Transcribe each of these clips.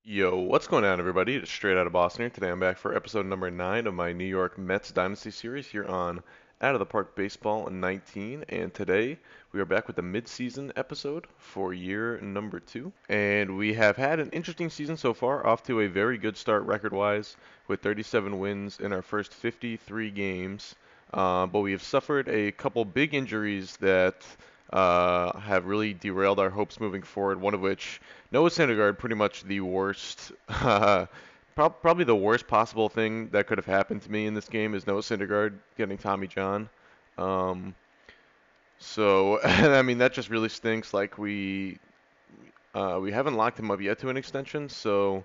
Yo, what's going on, everybody? It's straight out of Boston here. Today I'm back for episode number 9 of my New York Mets Dynasty series here on Out of the Park Baseball 19. And today we are back with the midseason episode for year number 2. And we have had an interesting season so far, off to a very good start record-wise with 37 wins in our first 53 games. But we have suffered a couple big injuries that have really derailed our hopes moving forward, one of which Noah Syndergaard, pretty much the worst, probably the worst possible thing that could have happened to me in this game is Noah Syndergaard getting Tommy John. Um, so, I mean, that just really stinks. Like we haven't locked him up yet to an extension, so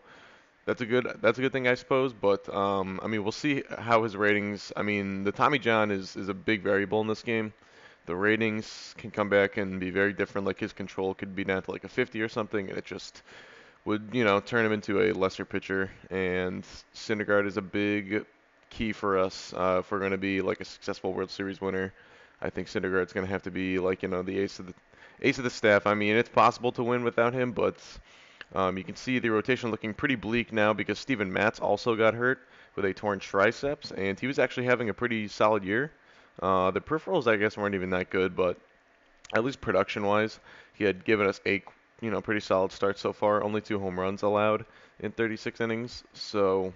that's a good thing, I suppose. But I mean, we'll see how his ratings. I mean, the Tommy John is a big variable in this game. The ratings can come back and be very different. Like his control could be down to like a 50 or something, and it just would, turn him into a lesser pitcher. And Syndergaard is a big key for us if we're going to be like a successful World Series winner. I think Syndergaard's going to have to be like the ace of the staff. I mean, it's possible to win without him, but you can see the rotation looking pretty bleak now because Steven Matz also got hurt with a torn triceps, and he was actually having a pretty solid year. The peripherals, I guess, weren't even that good, but at least production-wise, he had given us eight, pretty solid starts so far. Only 2 home runs allowed in 36 innings, so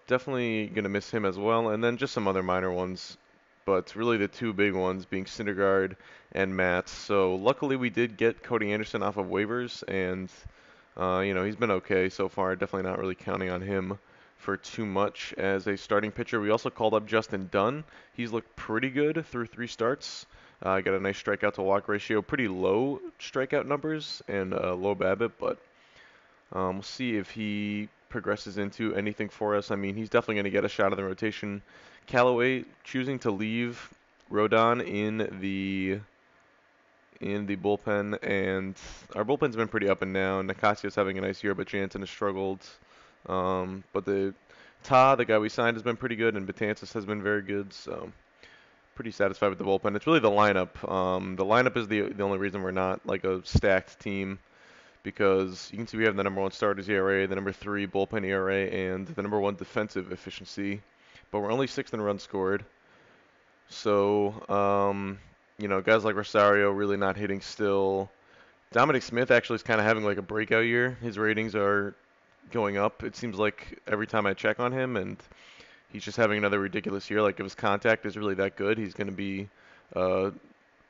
definitely gonna miss him as well. And then just some other minor ones, but really the two big ones being Syndergaard and Matz. So luckily we did get Cody Anderson off of waivers, and he's been okay so far. Definitely not really counting on him for too much as a starting pitcher. We also called up Justin Dunn. He's looked pretty good through 3 starts. Got a nice strikeout to walk ratio, pretty low strikeout numbers and low BABIP, but we'll see if he progresses into anything for us. I mean, he's definitely going to get a shot of the rotation. Callaway choosing to leave Rodon in the bullpen, and our bullpen's been pretty up and down. Nicasia's having a nice year, but Jansen has struggled. But the guy we signed, has been pretty good, and Betances has been very good. So pretty satisfied with the bullpen. It's really the lineup. The lineup is the only reason we're not like a stacked team because you can see we have the number 1 starters ERA, the number 3 bullpen ERA, and the number 1 defensive efficiency. But we're only 6th in runs scored. So, guys like Rosario really not hitting still. Dominic Smith actually is kind of having like a breakout year. His ratings are going up. It seems like every time I check on him, and he's just having another ridiculous year. Like if his contact is really that good, he's going to be a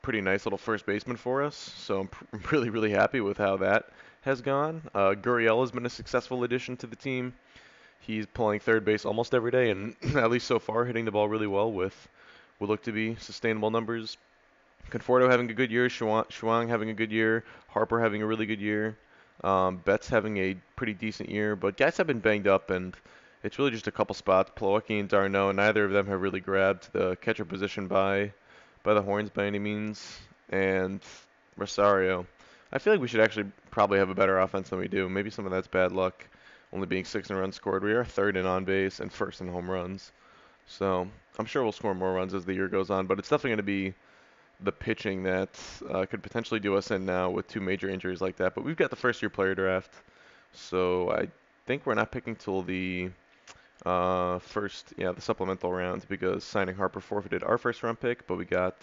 pretty nice little first baseman for us. So I'm really, really happy with how that has gone. Gurriel has been a successful addition to the team. He's playing third base almost every day, and at least so far, hitting the ball really well with what look to be sustainable numbers. Conforto having a good year, Shuang having a good year, Harper having a really good year, Betts having a pretty decent year, but guys have been banged up, and it's really just a couple spots. Plawecki and d'Arnaud, neither of them have really grabbed the catcher position by the horns by any means, and Rosario. I feel like we should actually probably have a better offense than we do. Maybe some of that's bad luck, only being 6th in runs scored. We are 3rd in on base and 1st in home runs. So I'm sure we'll score more runs as the year goes on, but it's definitely going to be the pitching that could potentially do us in now with 2 major injuries like that. But we've got the first-year player draft, so I think we're not picking till the the supplemental round because signing Harper forfeited our first-round pick, but we got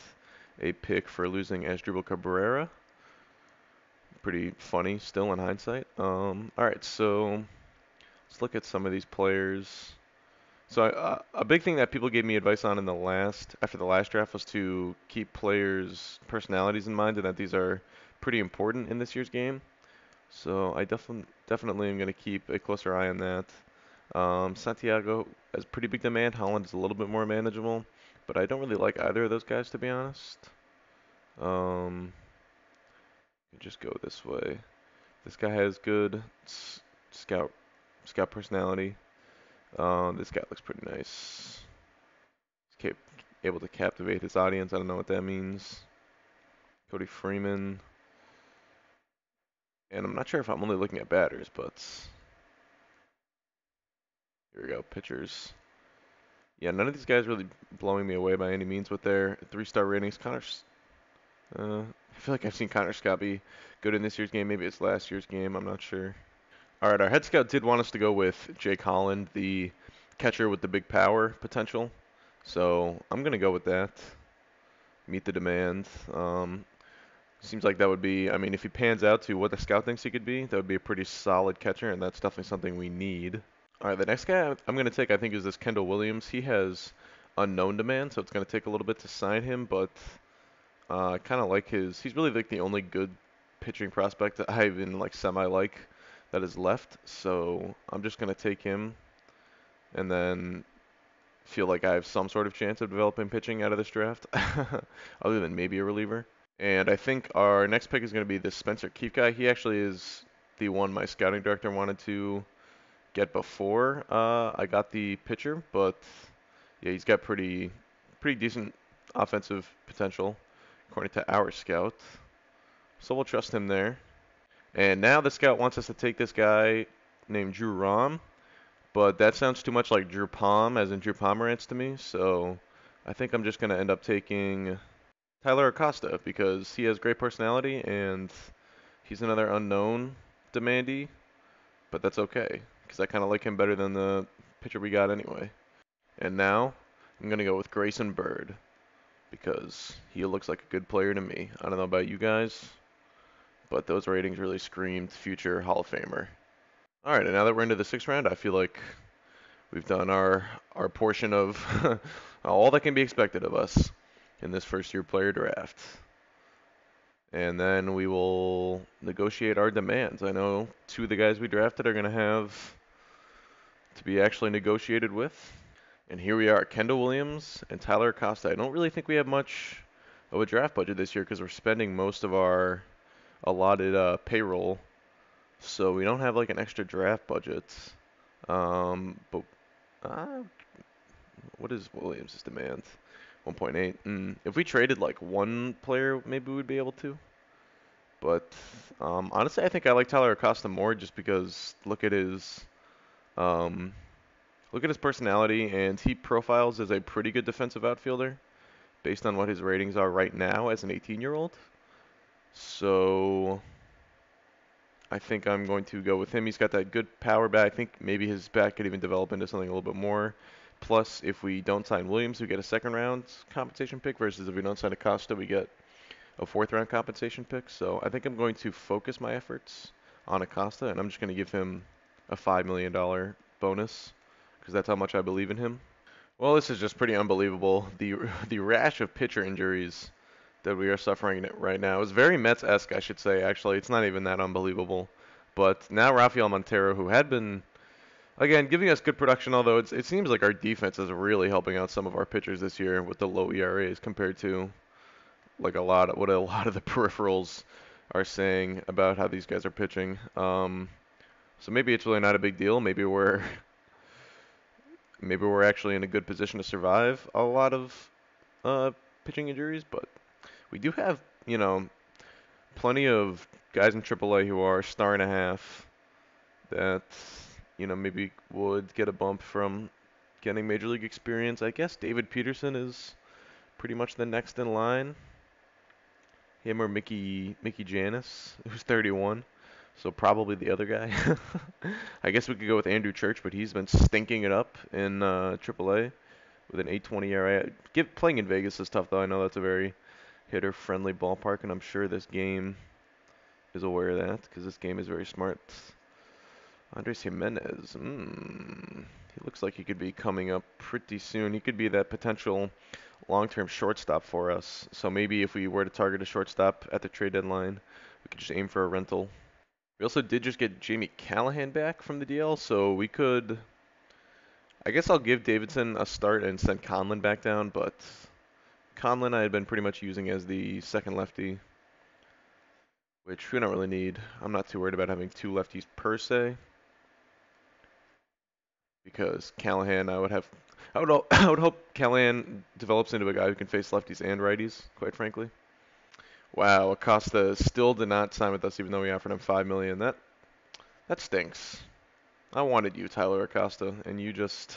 a pick for losing Asdrubal Cabrera. Pretty funny still in hindsight. All right, so let's look at some of these players. So a big thing that people gave me advice on after the last draft was to keep players' personalities in mind and that these are pretty important in this year's game. So I definitely am going to keep a closer eye on that. Santiago has pretty big demand. Holland is a little bit more manageable, but I don't really like either of those guys to be honest. Um, just go this way. This guy has good scout scout personality. This guy looks pretty nice. He's able to captivate his audience. I don't know what that means. Cody Freeman. And I'm not sure if I'm only looking at batters, but here we go. Pitchers. Yeah, none of these guys really blowing me away by any means with their 3-star ratings. I feel like I've seen Connor Scott be good in this year's game. Maybe it's last year's game. I'm not sure. All right, our head scout did want us to go with Jake Holland, the catcher with the big power potential. So I'm gonna go with that. Meet the demand. Seems like that would be, I mean, if he pans out to what the scout thinks he could be, that would be a pretty solid catcher, and that's definitely something we need. All right, the next guy I'm going to take, I think, is this Kendall Williams. He has unknown demand, so it's going to take a little bit to sign him, but I kind of like he's really like the only good pitching prospect that I even like semi-like that is left, so I'm just going to take him and then feel like I have some sort of chance of developing pitching out of this draft, other than maybe a reliever. And I think our next pick is going to be this Spencer Keith guy. He actually is the one my scouting director wanted to get before I got the pitcher, but yeah, he's got pretty decent offensive potential according to our scout. So we'll trust him there. And now the scout wants us to take this guy named Drew Rom, but that sounds too much like Drew Palm, as in Drew Pomerantz to me. So I think I'm just going to end up taking Tyler Acosta because he has great personality and he's another unknown demandee, but that's okay because I kind of like him better than the pitcher we got anyway. And now I'm going to go with Grayson Bird because he looks like a good player to me. I don't know about you guys, but those ratings really screamed future Hall of Famer. All right, and now that we're into the sixth round, I feel like we've done our portion of all that can be expected of us in this first year player draft. And then we will negotiate our demands. I know two of the guys we drafted are going to have to be actually negotiated with. And here we are, Kendall Williams and Tyler Acosta. I don't really think we have much of a draft budget this year because we're spending most of our allotted payroll. So we don't have like an extra draft budget. But uh, what is Williams' demand? 1.8. If we traded like one player, maybe we'd be able to. But honestly, I think I like Tyler Acosta more just because um, look at his personality, and he profiles as a pretty good defensive outfielder based on what his ratings are right now as an 18-year-old. So I think I'm going to go with him. He's got that good power bat. I think maybe his bat could even develop into something a little bit more. Plus, if we don't sign Williams, we get a second round compensation pick versus if we don't sign Acosta, we get a fourth round compensation pick. So I think I'm going to focus my efforts on Acosta, and I'm just going to give him a $5 million bonus because that's how much I believe in him. Well, this is just pretty unbelievable. The rash of pitcher injuries that we are suffering right now is very Mets-esque, I should say. Actually, it's not even that unbelievable. But now Rafael Montero, who had been again giving us good production, although it seems like our defense is really helping out some of our pitchers this year with the low ERAs compared to like what a lot of the peripherals are saying about how these guys are pitching. So maybe it's really not a big deal. Maybe we're actually in a good position to survive a lot of pitching injuries, but we do have, plenty of guys in AAA who are star and a half that, maybe would get a bump from getting major league experience. I guess David Peterson is pretty much the next in line. Him or Mickey Janis, who's 31. So probably the other guy. I guess we could go with Andrew Church, but he's been stinking it up in AAA with an 8.20 ERA. Playing in Vegas is tough, though. I know that's a very hitter-friendly ballpark, and I'm sure this game is aware of that because this game is very smart. Andres Jimenez. He looks like he could be coming up pretty soon. He could be that potential long-term shortstop for us. So maybe if we were to target a shortstop at the trade deadline, we could just aim for a rental. We also did just get Jamie Callahan back from the DL, so we could. I guess I'll give Davidson a start and send Conlon back down, but Conlon I had been pretty much using as the second lefty, which we don't really need. I'm not too worried about having two lefties per se, because Callahan I would I would hope Callahan develops into a guy who can face lefties and righties, quite frankly. Wow, Acosta still did not sign with us even though we offered him $5 million. That stinks. I wanted you, Tyler Acosta, and you just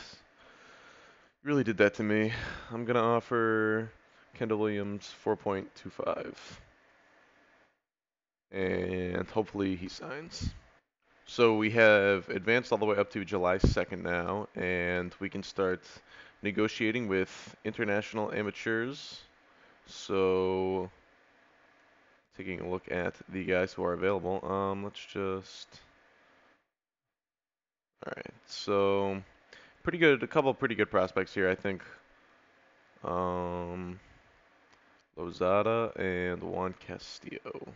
really did that to me. I'm gonna offer Kendall Williams 4.25, and hopefully he signs. So we have advanced all the way up to July 2nd now, and we can start negotiating with international amateurs. So taking a look at the guys who are available. Let's just. All right. So pretty good. A couple pretty good prospects here, I think. Um, Lozada and Juan Castillo.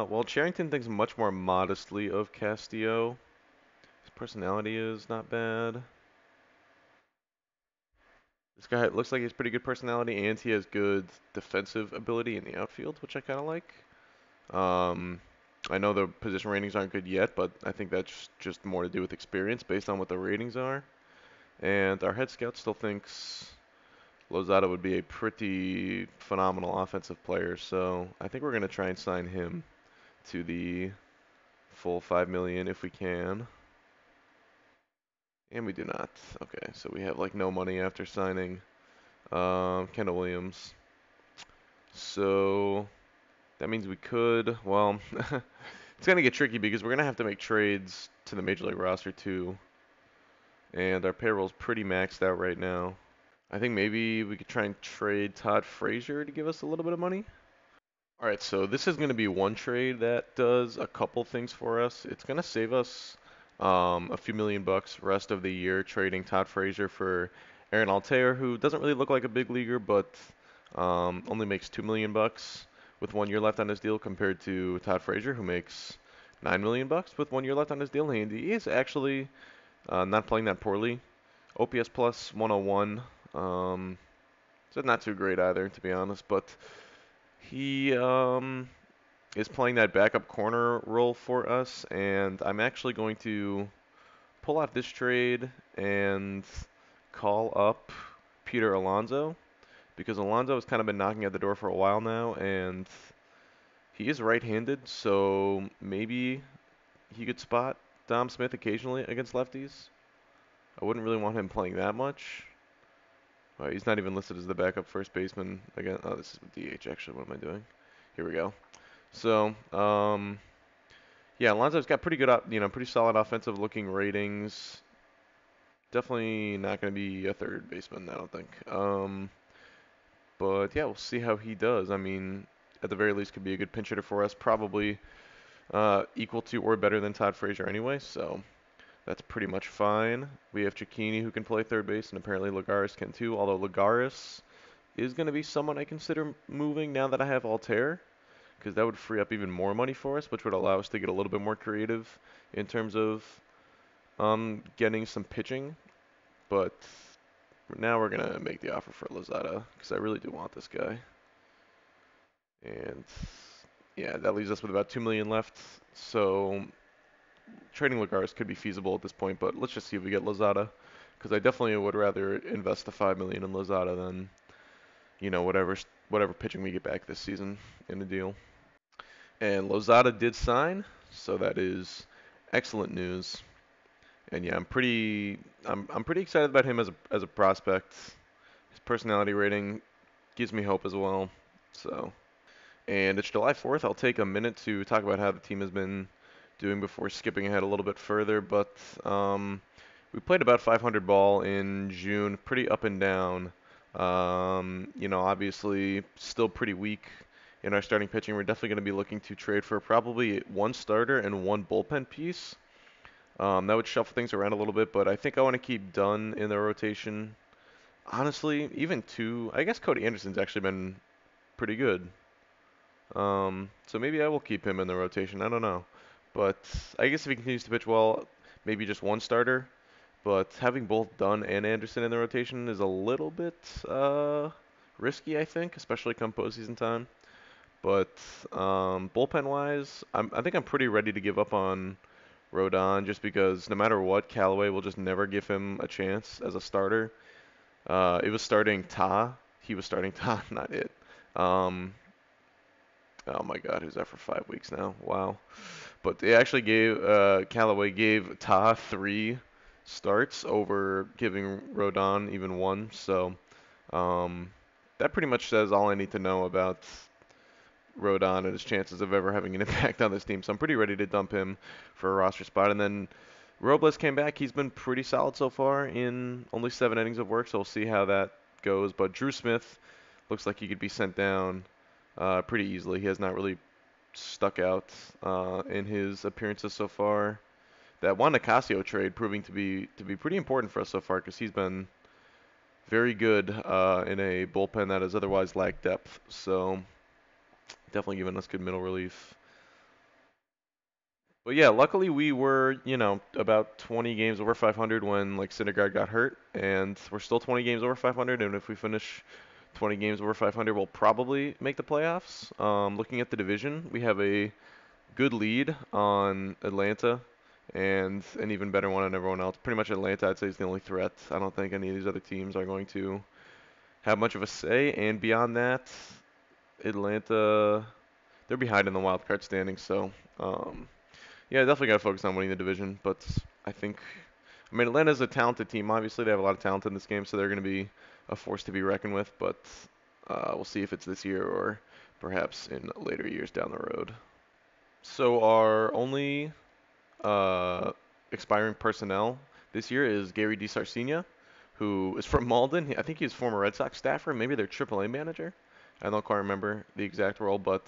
Well, Charrington thinks much more modestly of Castillo. His personality is not bad. This guy looks like he has pretty good personality, and he has good defensive ability in the outfield, which I kind of like. Um, I know the position ratings aren't good yet, but I think that's just more to do with experience based on what the ratings are. And our head scout still thinks Lozada would be a pretty phenomenal offensive player, so I think we're going to try and sign him to the full 5 million if we can. And we do not. Okay, so we have like no money after signing Kendall Williams. So that means we could, well, it's going to get tricky because we're going to have to make trades to the Major League roster too. And our payroll's pretty maxed out right now. I think maybe we could try and trade Todd Frazier to give us a little bit of money. All right, so this is going to be one trade that does a couple things for us. It's going to save us a few million bucks rest of the year trading Todd Frazier for Aaron Altair, who doesn't really look like a big leaguer, but only makes 2 million bucks with 1 year left on his deal, compared to Todd Frazier, who makes 9 million bucks with 1 year left on his deal. And he is actually not playing that poorly. OPS plus 101. So not too great either, to be honest, but he is playing that backup corner role for us, and I'm actually going to pull out this trade and call up Peter Alonso, because Alonso has kind of been knocking at the door for a while now, and he is right-handed, so maybe he could spot Dom Smith occasionally against lefties. I wouldn't really want him playing that much. He's not even listed as the backup first baseman again. Oh, this is DH actually. What am I doing? Here we go. So, yeah, Alonso's got pretty good, pretty solid offensive looking ratings. Definitely not going to be a third baseman, I don't think. But yeah, we'll see how he does. I mean, at the very least, could be a good pinch hitter for us. Probably equal to or better than Todd Frazier anyway. So that's pretty much fine. We have Cicchini who can play third base, and apparently Lagares can too. Although Lagares is going to be someone I consider moving now that I have Altair, because that would free up even more money for us, which would allow us to get a little bit more creative in terms of getting some pitching. But now we're gonna make the offer for Lozada because I really do want this guy. And yeah, that leaves us with about 2 million left. So trading Lagares could be feasible at this point, but let's just see if we get Lozada, because I definitely would rather invest the 5 million in Lozada than whatever pitching we get back this season in the deal. And Lozada did sign, so that is excellent news. And yeah, I'm pretty excited about him as a prospect. His personality rating gives me hope as well. So, and it's July 4th. I'll take a minute to talk about how the team has been doing before skipping ahead a little bit further. But we played about 500 ball in June, pretty up and down. Obviously still pretty weak in our starting pitching. We're definitely going to be looking to trade for probably one starter and one bullpen piece. That would shuffle things around a little bit, but I think I want to keep Dunn in the rotation. Honestly, even two. I guess Cody Anderson's actually been pretty good. So maybe I will keep him in the rotation. I don't know. But I guess if he continues to pitch well, maybe just one starter. But having both Dunn and Anderson in the rotation is a little bit risky, I think, especially come postseason time. But bullpen-wise, I think I'm pretty ready to give up on Rodon, just because no matter what, Callaway will just never give him a chance as a starter. It was starting Ta. He was starting Ta, not it. Um, oh my God, who's that for 5 weeks now? Wow. But they actually gave Callaway gave Ta 3 starts over giving Rodon even one. So um, that pretty much says all I need to know about Rodon and his chances of ever having an impact on this team. So I'm pretty ready to dump him for a roster spot. And then Robles came back. He's been pretty solid so far in only 7 innings of work, so we'll see how that goes. But Drew Smith looks like he could be sent down pretty easily. He has not really stuck out in his appearances so far. That Juan Nicasio trade proving to be pretty important for us so far because he's been very good in a bullpen that has otherwise lacked depth. So definitely giving us good middle relief. But yeah, luckily we were, about 20 games over 500 when like Syndergaard got hurt, and we're still 20 games over 500. And if we finish 20 games over 500, we'll probably make the playoffs. Looking at the division, we have a good lead on Atlanta and an even better one on everyone else. Pretty much Atlanta, I'd say, is the only threat. I don't think any of these other teams are going to have much of a say. And beyond that, Atlanta, they're behind in the wild card standings, so yeah, definitely got to focus on winning the division. But I mean, Atlanta's a talented team. Obviously, they have a lot of talent in this game, so they're going to be a force to be reckoned with. But we'll see if it's this year or perhaps in later years down the road. So our only uh, expiring personnel this year is Gary DiSarcina, who is from Malden. I think he's former Red Sox staffer, maybe their AAA manager. I don't quite remember the exact role, but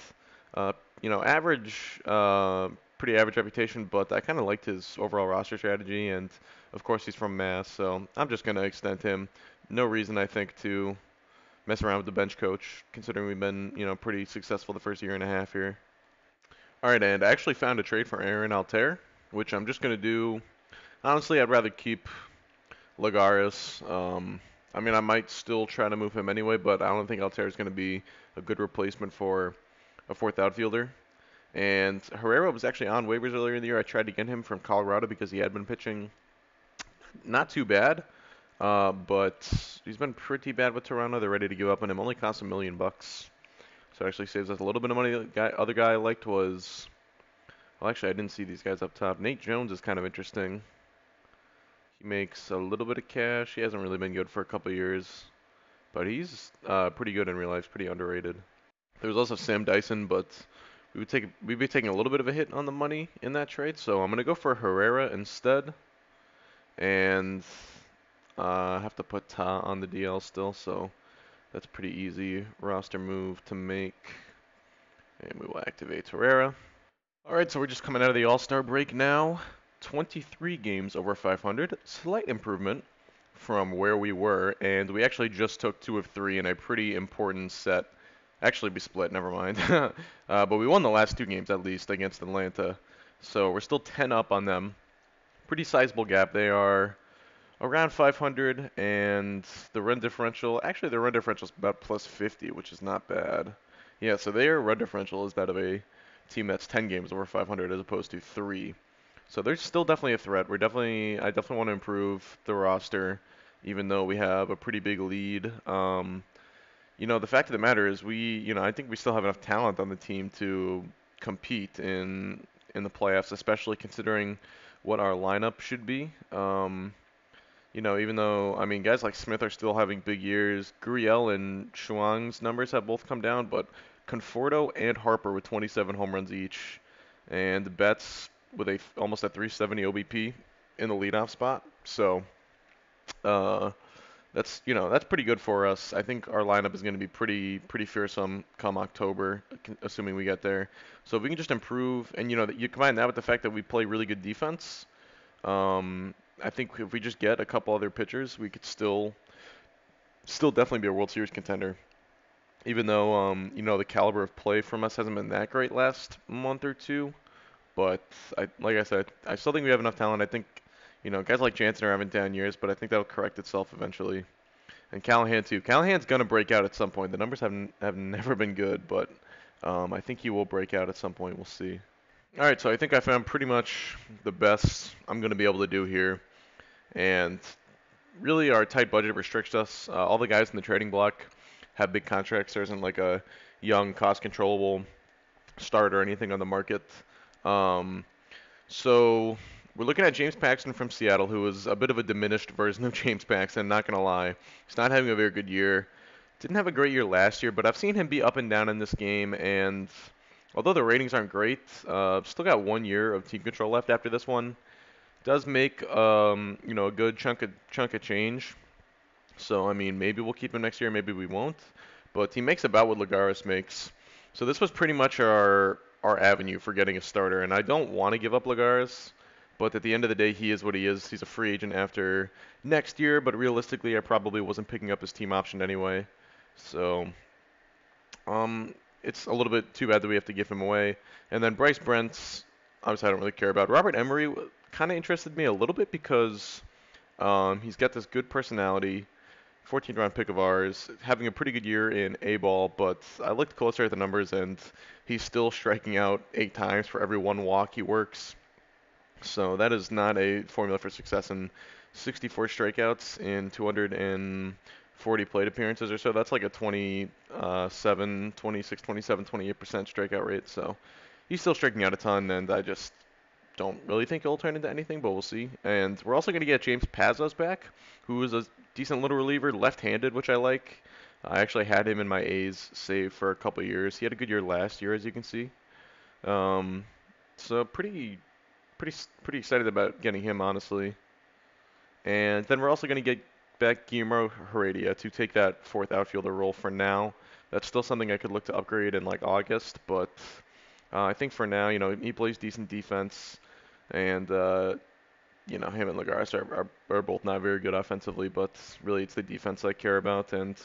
average, pretty average reputation. But I kind of liked his overall roster strategy, and of course he's from Mass, so I'm just gonna extend him. No reason I think to mess around with the bench coach, considering we've been pretty successful the first year and a half here. All right, and I actually found a trade for Aaron Altair, which I'm just gonna do. Honestly, I'd rather keep Lagares. I mean, I might still try to move him anyway, but I don't think Altair is going to be a good replacement for a fourth outfielder. And Herrera was actually on waivers earlier in the year. I tried to get him from Colorado because he had been pitching not too bad, but he's been pretty bad with Toronto. They're ready to give up on him. Only cost $1 million, so it actually saves us a little bit of money. The other guy I liked was, well, actually I didn't see these guys up top. Nate Jones is kind of interesting. He makes a little bit of cash. He hasn't really been good for a couple years, but he's pretty good in real life. Pretty underrated. There was also Sam Dyson, but we'd be taking a little bit of a hit on the money in that trade. So I'm gonna go for Herrera instead, and have to put Ta on the DL still. So that's a pretty easy roster move to make, and we will activate Herrera. All right, so we're just coming out of the All-Star break now. 23 games over 500, slight improvement from where we were, and we actually just took 2 of 3 in a pretty important set. Actually, we split, never mind. But we won the last 2 games at least against Atlanta, so we're still 10 up on them. Pretty sizable gap. They are around 500, and the run differential, actually their run differential is about plus 50, which is not bad. Yeah, so their run differential is that of a team that's 10 games over 500 as opposed to 3. So there's still definitely a threat. I definitely want to improve the roster, even though we have a pretty big lead. The fact of the matter is I think we still have enough talent on the team to compete in the playoffs, especially considering what our lineup should be. Even though, I mean, guys like Smith are still having big years. Gurriel and Chuang's numbers have both come down, but Conforto and Harper with 27 home runs each, and Betts with almost a 370 OBP in the leadoff spot. So that's pretty good for us. I think our lineup is going to be pretty fearsome come October, assuming we get there. So if we can just improve, and you combine that with the fact that we play really good defense, I think if we just get a couple other pitchers, we could still definitely be a World Series contender. Even though the caliber of play from us hasn't been that great last month or two. But like I said, I still think we have enough talent. I think, guys like Jansen are having down years, but I think that'll correct itself eventually. And Callahan too. Callahan's gonna break out at some point. The numbers have never been good, but I think he will break out at some point. We'll see. All right, so I think I found pretty much the best I'm gonna be able to do here, and really our tight budget restricts us. All the guys in the trading block have big contracts. There isn't like a young, cost-controllable start or anything on the market. So we're looking at James Paxton from Seattle, who is a bit of a diminished version of James Paxton, not going to lie. He's not having a very good year. Didn't have a great year last year, but I've seen him be up and down in this game, and although the ratings aren't great, still got 1 year of team control left after this one. Does make a good chunk of change. So I mean, maybe we'll keep him next year, maybe we won't. But he makes about what Lagares makes. So this was pretty much our avenue for getting a starter, and I don't want to give up Lagares, but at the end of the day, he is what he is. He's a free agent after next year, but realistically, I probably wasn't picking up his team option anyway. So it's a little bit too bad that we have to give him away. And then Bryce Brent's, obviously I don't really care about. Robert Emery kind of interested me a little bit because he's got this good personality. 14th round pick of ours, having a pretty good year in A ball, but I looked closer at the numbers and he's still striking out 8 times for every 1 walk he works. So that is not a formula for success. And 64 strikeouts in 240 plate appearances or so. That's like a 27, 26, 27, 28% strikeout rate. So he's still striking out a ton, and I just don't really think it'll turn into anything, but we'll see. And we're also going to get James Pazos back, who is a decent little reliever, left-handed, which I like. I actually had him in my A's save for a couple of years. He had a good year last year, as you can see. Um, so pretty excited about getting him, honestly. And then we're also going to get back Guillermo Heredia to take that fourth outfielder role for now. That's still something I could look to upgrade in like August, but I think for now, he plays decent defense, and him and Lagares are both not very good offensively, but really it's the defense I care about, and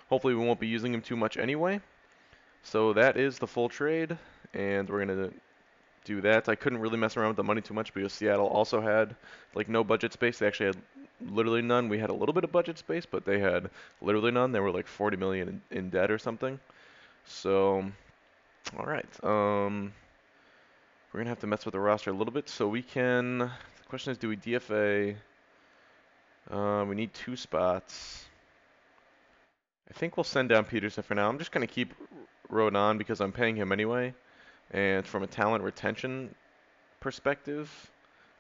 hopefully we won't be using him too much anyway. So that is the full trade, and we're gonna do that. I couldn't really mess around with the money too much because Seattle also had like no budget space. They actually had literally none. We had a little bit of budget space, but they had literally none. They were like 40 million in debt or something. So, all right. We're gonna have to mess with the roster a little bit so we can. The question is, do we DFA? We need 2 spots. I think we'll send down Peterson for now. I'm just gonna keep Rodon because I'm paying him anyway, and from a talent retention perspective,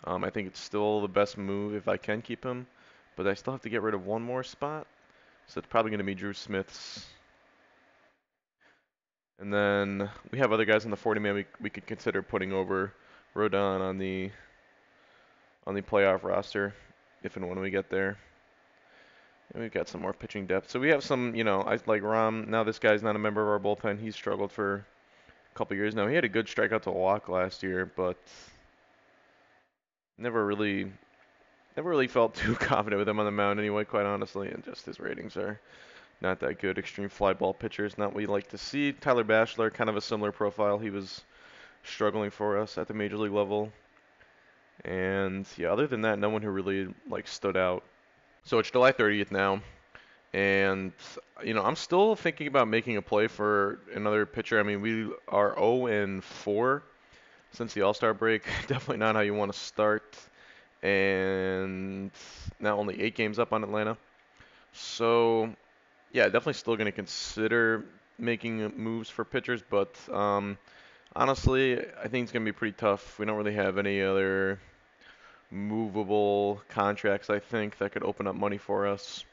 I think it's still the best move if I can keep him, but I still have to get rid of one more spot, so it's probably going to be Drew Smith's. And then we have other guys in the 40-man we could consider putting over Rodon on the playoff roster if and when we get there. And we've got some more pitching depth. So we have some, I like Ram. Now this guy's not a member of our bullpen. He's struggled for a couple years now. He had a good strikeout to walk last year, but never really felt too confident with him on the mound anyway, quite honestly, and just his ratings are not that good. Extreme fly ball pitchers, not what you like to see. Tyler Bachelor, kind of a similar profile. He was struggling for us at the major league level. And yeah, other than that, no one who really like stood out. So it's July 30th now, and I'm still thinking about making a play for another pitcher. I mean, we are 0-4 since the All-Star break. Definitely not how you want to start. And now only 8 games up on Atlanta. So, yeah, definitely still going to consider making moves for pitchers, but honestly, I think it's going to be pretty tough. We don't really have any other movable contracts, I think, that could open up money for us.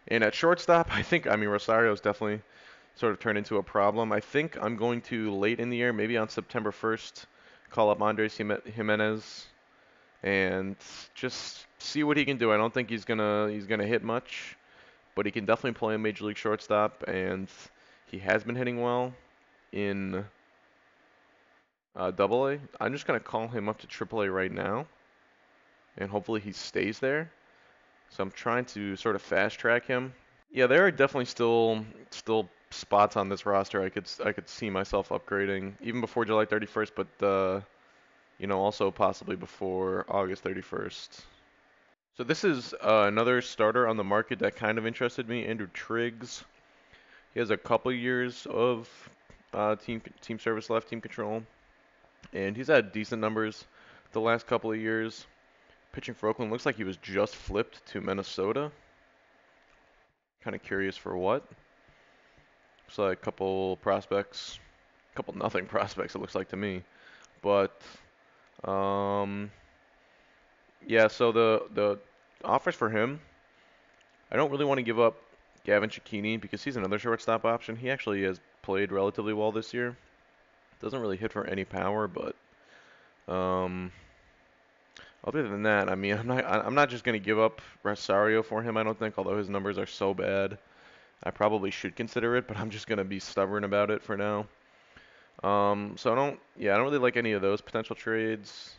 And at shortstop, Rosario's definitely sort of turned into a problem. I think I'm going to, late in the year, maybe on September 1st, call up Andres Jimenez and just see what he can do. I don't think he's gonna hit much, but he can definitely play a major league shortstop, and he has been hitting well in Double A. I'm just gonna call him up to Triple A right now, and hopefully he stays there. So I'm trying to sort of fast track him. Yeah, there are definitely still spots on this roster I could see myself upgrading even before July 31st, but also possibly before August 31st. So this is another starter on the market that kind of interested me, Andrew Triggs. He has a couple years of team service left, team control, and he's had decent numbers the last couple of years. Pitching for Oakland, looks like he was just flipped to Minnesota. Kind of curious for what. Looks like a couple prospects, a couple nothing prospects it looks like to me. But yeah, so the offers for him, I don't really want to give up Gavin Cicchini because he's another shortstop option. He actually has played relatively well this year. Doesn't really hit for any power, but um, other than that, I mean, I'm not just gonna give up Rosario for him. I don't think, although his numbers are so bad, I probably should consider it. But I'm just gonna be stubborn about it for now. So I don't really like any of those potential trades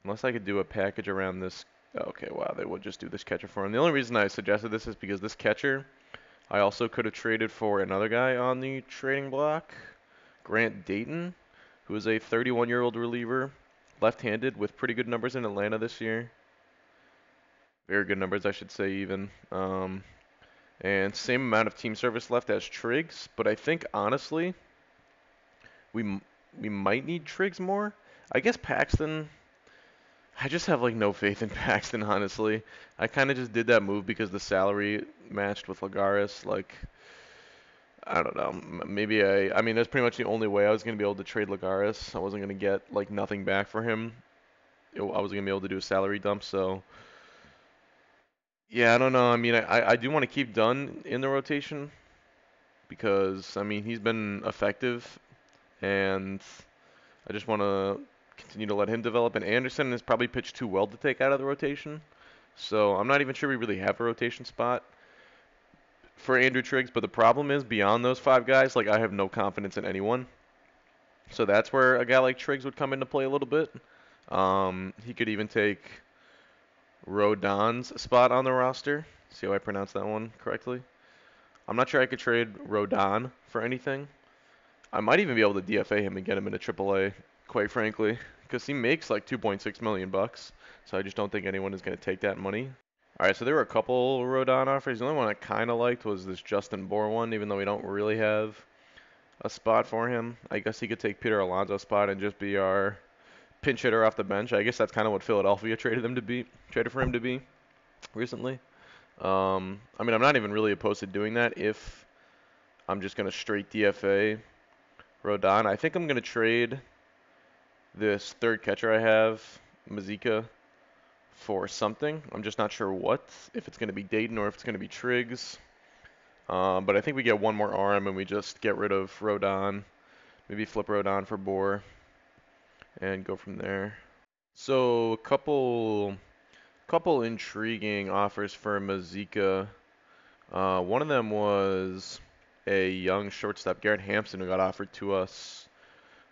unless I could do a package around this. Okay, wow, they would just do this catcher for him. The only reason I suggested this is because this catcher I also could have traded for another guy on the trading block, Grant Dayton, who is a 31-year-old reliever, left-handed with pretty good numbers in Atlanta this year. Very good numbers, I should say, even. And same amount of team service left as Triggs, but I think honestly, we we might need Triggs more. I guess Paxton. I just have like no faith in Paxton, honestly. I kind of just did that move because the salary matched with Lagares. Like, I don't know. Maybe I mean, that's pretty much the only way I was going to be able to trade Lagares. I wasn't going to get like nothing back for him. I was going to be able to do a salary dump. So, yeah, I don't know. I mean, I do want to keep Dunn in the rotation because, I mean, he's been effective and I just want to continue to let him develop. And Anderson has probably pitched too well to take out of the rotation. So, I'm not even sure we really have a rotation spot for Andrew Triggs. But the problem is, beyond those five guys, like, I have no confidence in anyone. So that's where a guy like Triggs would come into play a little bit. He could even take Rodon's spot on the roster. See how I pronounce that one correctly? I'm not sure I could trade Rodon for anything. I might even be able to DFA him and get him into AAA, quite frankly, because he makes like 2.6 million bucks. So I just don't think anyone is going to take that money. All right, so there were a couple Rodon offers. The only one I kind of liked was this Justin Bour one, even though we don't really have a spot for him. I guess he could take Peter Alonso's spot and just be our pinch hitter off the bench. I guess that's kind of what Philadelphia traded for him to be recently. I mean, I'm not even really opposed to doing that if I'm just gonna straight DFA Rodon. I think I'm gonna trade this third catcher I have, Mazika, for something. I'm just not sure what. If it's gonna be Dayton or if it's gonna be Triggs. But I think we get one more arm and we just get rid of Rodon. Maybe flip Rodon for Bour and go from there. So a couple intriguing offers for Mazika. One of them was a young shortstop, Garrett Hampson, who got offered to us,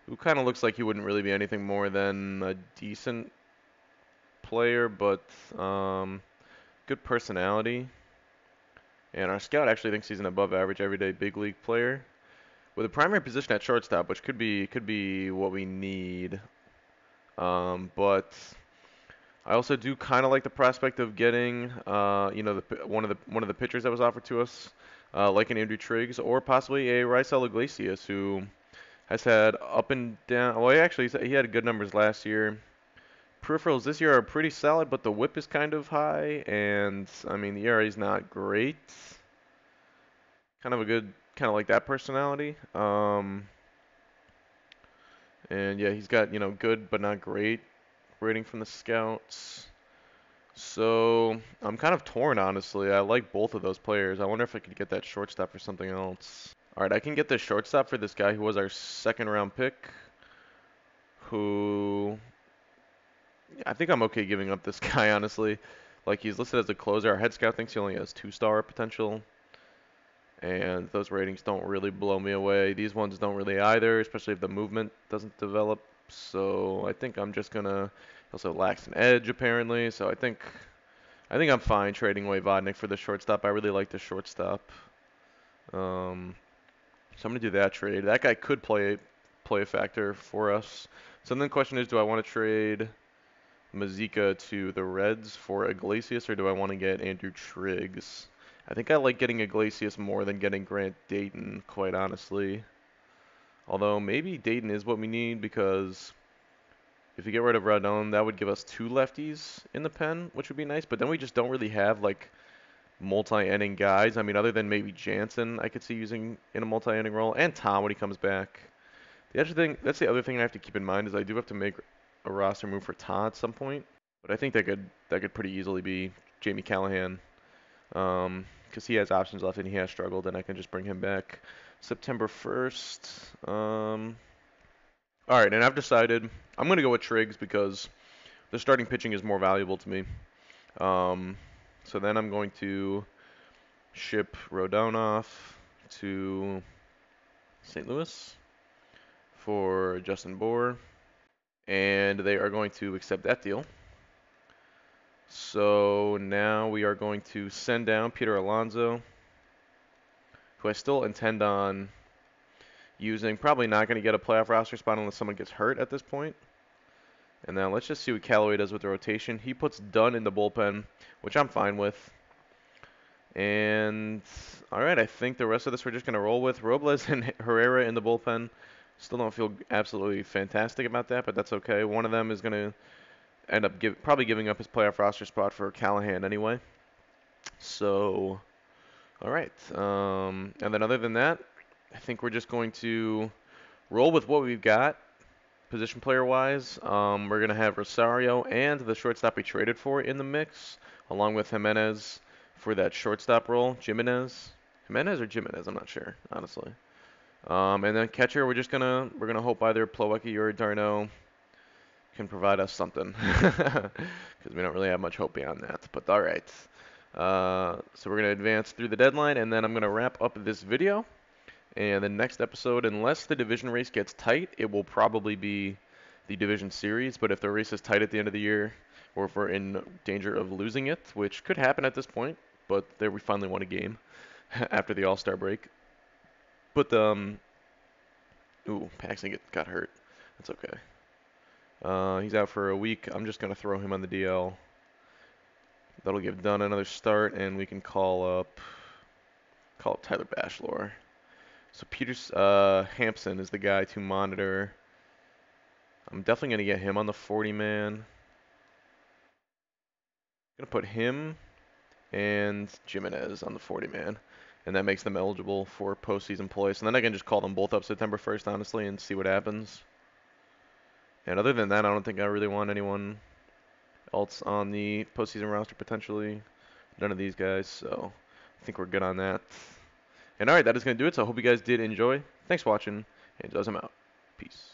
who kind of looks like he wouldn't really be anything more than a decent player, but good personality. And our scout actually thinks he's an above-average, everyday big league player with a primary position at shortstop, which could be what we need. But I also do kind of like the prospect of getting, one of the pitchers that was offered to us, like an Andrew Triggs, or possibly a Raisel Iglesias, who has had up and down. Well, he had good numbers last year. Peripherals this year are pretty solid, but the WHIP is kind of high, and I mean the ERA is not great. Kind of like that personality. And yeah, he's got good but not great rating from the scouts. So I'm kind of torn, honestly. I like both of those players. I wonder if I could get that shortstop for something else. All right, I can get the shortstop for this guy who was our second round pick. Who I think I'm okay giving up this guy, honestly. Like, he's listed as a closer. Our head scout thinks he only has 2-star potential. And those ratings don't really blow me away. These ones don't really either, especially if the movement doesn't develop. So I think I'm just gonna. Also lacks an edge apparently. So I think I'm fine trading away Vodnik for the shortstop. I really like the shortstop. So I'm gonna do that trade. That guy could play a factor for us. So then the question is, do I want to trade Mazika to the Reds for Iglesias, or do I want to get Andrew Triggs? I think I like getting Iglesias more than getting Grant Dayton, quite honestly. Although maybe Dayton is what we need, because if we get rid of Rodon, that would give us 2 lefties in the pen, which would be nice. But then we just don't really have like multi-inning guys. I mean, other than maybe Jansen, I could see using in a multi-inning role, and Tom when he comes back. That's the other thing I have to keep in mind, is I do have to make a roster move for Todd at some point. But I think that could pretty easily be Jamie Callahan. because he has options left and he has struggled, and I can just bring him back September 1st. All right, and I've decided I'm going to go with Triggs because the starting pitching is more valuable to me. So then I'm going to ship Rodon off to St. Louis for Justin Bour, and they are going to accept that deal. So now we are going to send down Peter Alonso, who I still intend on using. Probably not going to get a playoff roster spot unless someone gets hurt at this point. And now let's just see what Callaway does with the rotation. He puts Dunn in the bullpen, which I'm fine with. And all right, I think the rest of this we're just going to roll with. Robles and Herrera in the bullpen. Still don't feel absolutely fantastic about that, but that's okay. One of them is going to end up probably giving up his playoff roster spot for Callahan anyway. So, all right. And then other than that, I think we're just going to roll with what we've got, position player-wise. We're going to have Rosario and the shortstop we traded for in the mix, along with Jimenez for that shortstop role. Jimenez or Jimenez? I'm not sure, honestly. And then catcher, we're gonna hope either Plawecki or Darno can provide us something, because we don't really have much hope beyond that. But all right. So we're gonna advance through the deadline, and then I'm gonna wrap up this video. And the next episode, unless the division race gets tight, it will probably be the division series. But if the race is tight at the end of the year, or if we're in danger of losing it, which could happen at this point, but there we finally won a game after the All-Star break. But Paxton got hurt. That's okay. He's out for a week. I'm just gonna throw him on the DL. That'll give Dunn another start, and we can call up Tyler Bashlor. So Hampson is the guy to monitor. I'm definitely gonna get him on the 40-man. Gonna put him and Jimenez on the 40-man, and that makes them eligible for postseason play. So then I can just call them both up September 1st, honestly, and see what happens. And other than that, I don't think I really want anyone else on the postseason roster potentially. None of these guys, so I think we're good on that. And all right, that is going to do it. So I hope you guys did enjoy. Thanks for watching, and I'm out. Peace.